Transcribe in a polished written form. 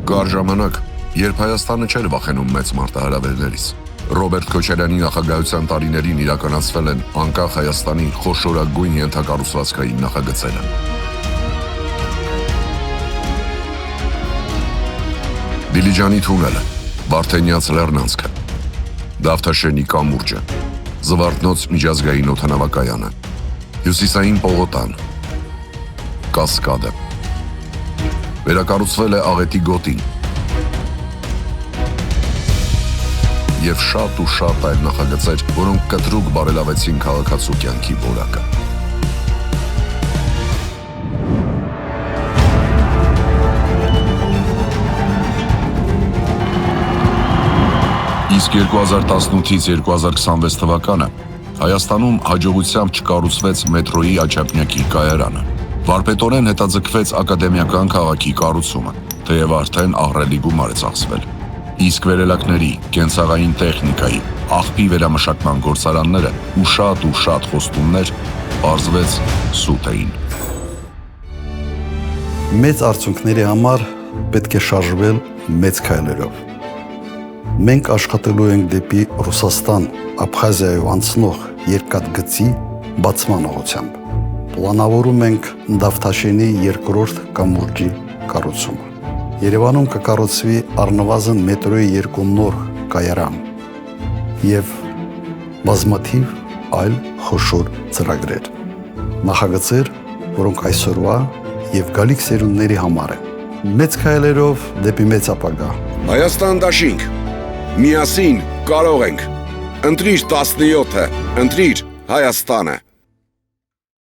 Կար ժամանակ, երբ Հայաստանը չէր վախենում մեծ մարտահրավերներից։ Ռոբերտ Քոչարյանի նախագահության տարիներին իրականացվել են անկախ Հայաստանի խոշորագույն ենթակառուցվածքային նախագծերը։ Դիլիջանի թունելը, Վարդենյաց լեռնանցքը, Դավթաշենի կամուրջը, Զվարթնոց միջազգային օդանավակայանը, Հյուսիսային պողոտան, Կասկադը։ Վերակառուցվել է Աղետի գոտին և շատ ու շատ այլ նախագծեր, որոնք կտրուկ բարելավեցին քաղաքացու կյանքի որակը։ Իսկ 2018-ից 2026 թվականը Հայաստանում հաջողությամբ չկառուցվեց մետրոյի Աչափնյակի կայարանը։ Վարպետորեն հետաձգվեց ակադեմիական քաղաքի կառուցումը, թեև արդեն ահռելի գումար է ծախսվել։ Իսկ վերելակների, կենցաղային տեխնիկայի, աղբի վերամշակման գործարանները ու շատ խոստումներ պարզվեց սուտ էին։ Մեծ արդյունքների համար պետք է շարժվել մեծ քայլերով։ Մենք աշխատելու ենք դեպի Ռուսաստան, Աբխազիայով անցնող երկաթգծի բացման ուղղությամբ։ Պլանավորում ենք Դավթաշենի երկրորդ կամուրջի կառուցումը։ Երևանում կկառուցվի առնվազն մետրոյի 2 նոր կայարան և բազմաթիվ այլ խոշոր ծրագրեր։ Նախագծեր, որոնք այսօրվա և գալիք սերունդների համար են։ Մեծ քայլերով դեպի մեծ ապագա։ Հայաստան դաշինք, միասին կարող ենք։ Ընտրիր 17-ը, ընտրիր Հայաստանը։